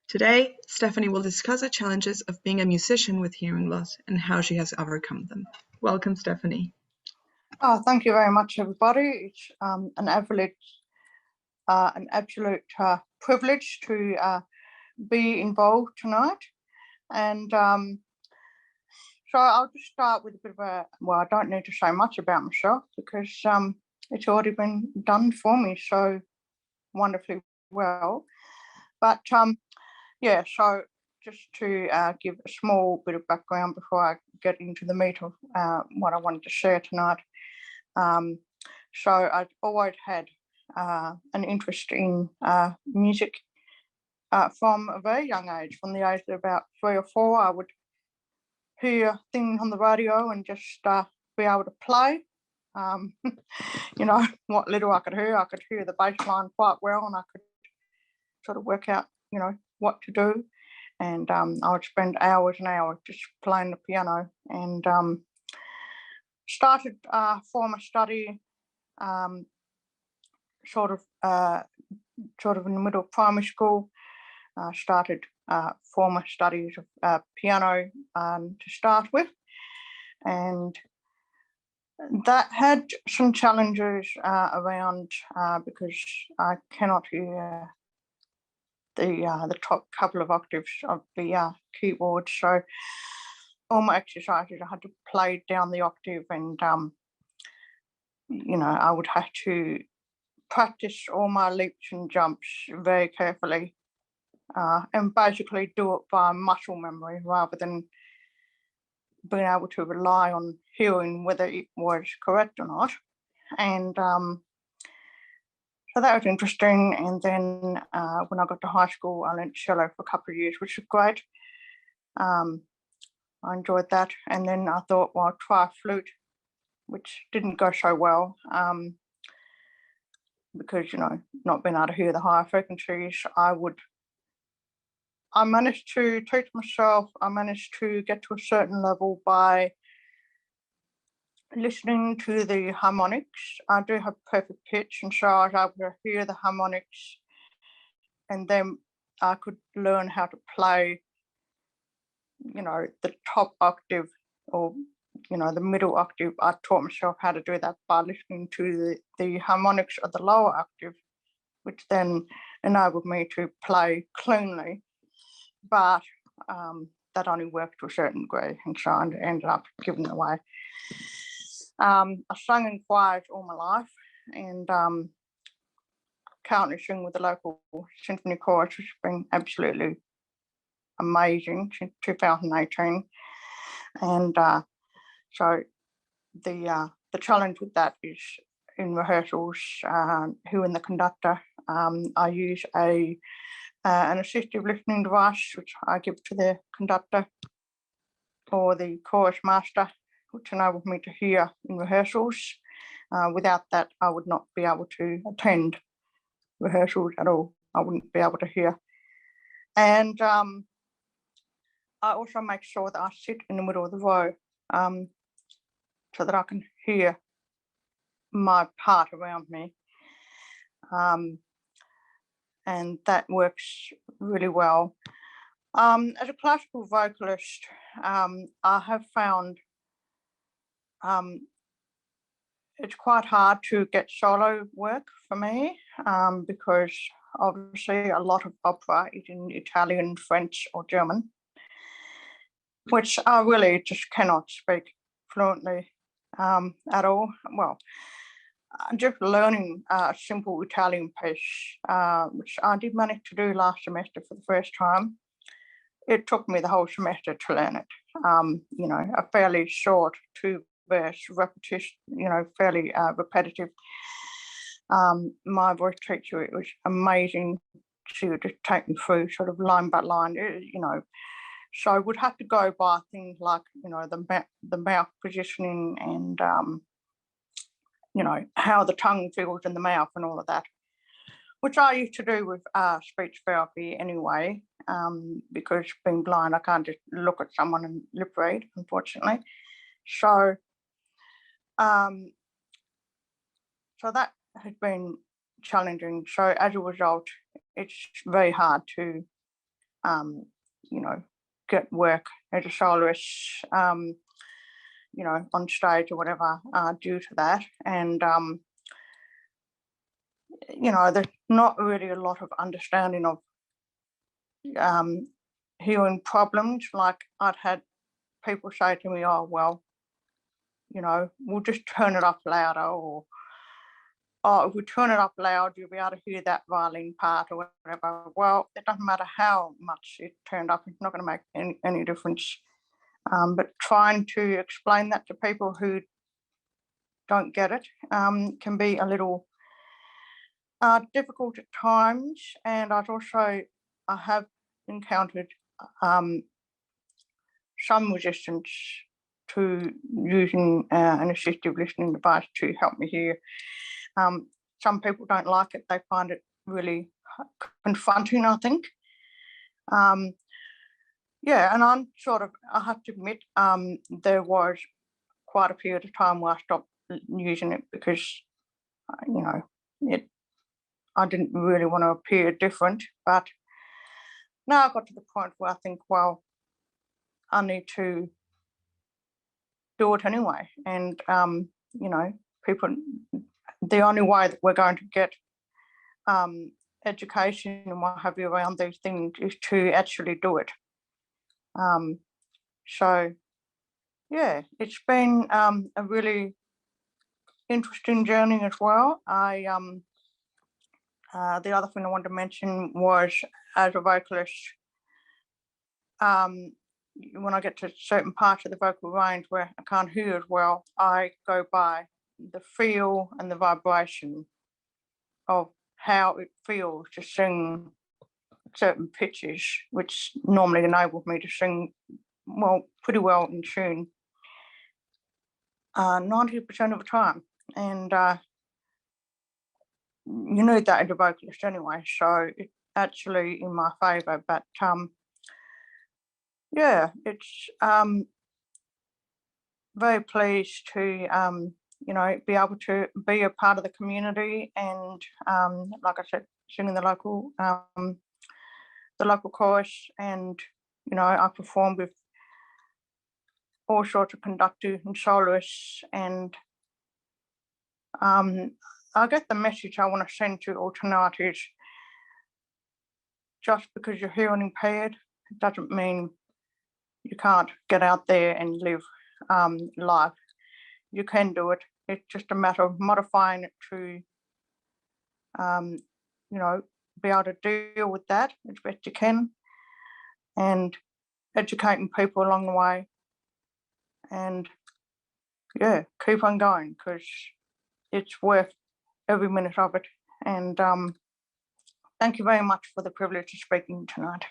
Today, Stephanie will discuss the challenges of being a musician with hearing loss and how she has overcome them. Welcome, Stephanie. Thank you very much, everybody. It's an absolute privilege to be involved tonight. And so I'll just start with a bit of I don't need to say much about myself because it's already been done for me so wonderfully well. But yeah, so just to give a small bit of background before I get into the meat of what I wanted to share tonight. So I've always had an interest in music from a very young age. From the age of about 3 or 4, I would hear things on the radio and just be able to play. You know, what little I could hear the bass line quite well, and I could sort of work out, you know, what to do. And I would spend hours and hours just playing the piano, and started former study sort of in the middle of primary school. Started former studies of piano to start with, and that had some challenges around because I cannot hear the top couple of octaves of the keyboard. So all my exercises, I had to play down the octave, and you know, I would have to practice all my leaps and jumps very carefully, and basically do it by muscle memory rather than being able to rely on hearing whether it was correct or not. And so that was interesting. And then when I got to high school, I learned cello for a couple of years, which was great. I enjoyed that. And then I thought, well, I'll try flute, which didn't go so well because, you know, not being able to hear the higher frequencies. I managed to teach myself, I managed to get to a certain level by listening to the harmonics. I do have perfect pitch, and so I was able to hear the harmonics, and then I could learn how to play, you know, the top octave or, you know, the middle octave. I taught myself how to do that by listening to the harmonics of the lower octave, which then enabled me to play cleanly. But that only worked to a certain degree, and so I ended up giving it away. I sung in choirs all my life, and currently sing with the local symphony chorus, which has been absolutely amazing since 2018. And so the challenge with that is in rehearsals, who and the conductor, I use an assistive listening device, which I give to the conductor or the chorus master, which enables me to hear in rehearsals. Without that, I would not be able to attend rehearsals at all. I wouldn't be able to hear. And I also make sure that I sit in the middle of the row so that I can hear my part around me. And that works really well. As a classical vocalist, I have found it's quite hard to get solo work for me because obviously a lot of opera is in Italian, French or German, which I really just cannot speak fluently at all. Well, just learning a simple Italian piece, which I did manage to do last semester for the first time. It took me the whole semester to learn it. You know, a fairly short 2-verse repetition, you know, fairly repetitive. My voice teacher, it was amazing. She would just take me through sort of line by line, you know. So I would have to go by things like, you know, the mouth positioning and, you know, how the tongue feels in the mouth and all of that, which I used to do with speech therapy anyway, because being blind, I can't just look at someone and lip read, unfortunately. So, so that has been challenging. So as a result, it's very hard to you know, get work as a soloist, you know, on stage or whatever, due to that. And, you know, there's not really a lot of understanding of hearing problems. Like I'd had people say to me, oh, well, you know, we'll just turn it up louder, or oh, if we turn it up loud, you'll be able to hear that violin part or whatever. Well, it doesn't matter how much it turned up, it's not going to make any difference. But trying to explain that to people who don't get it can be a little difficult at times. And I have encountered some resistance to using an assistive listening device to help me hear. Some people don't like it. They find it really confronting, I think. Yeah, and I have to admit, there was quite a period of time where I stopped using it because, you know, I didn't really want to appear different. But now I got to the point where I think, well, I need to do it anyway. And, you know, people, the only way that we're going to get education and what have you around these things is to actually do it. So, yeah, it's been a really interesting journey as well. The other thing I wanted to mention was, as a vocalist, when I get to certain parts of the vocal range where I can't hear as well, I go by the feel and the vibration of how it feels to sing certain pitches, which normally enables me to sing pretty well in tune 90% of the time. And you need that as a vocalist anyway, so it's actually in my favour. But yeah, it's very pleased to you know, be able to be a part of the community, and like I said, sing in the local chorus, and you know, I perform with all sorts of conductors and soloists, and I get the message I want to send to all tonight is, just because you're hearing impaired doesn't mean you can't get out there and live life. You can do it. It's just a matter of modifying it to, you know, be able to deal with that as best you can, and educating people along the way, and yeah, keep on going, because it's worth every minute of it. And thank you very much for the privilege of speaking tonight.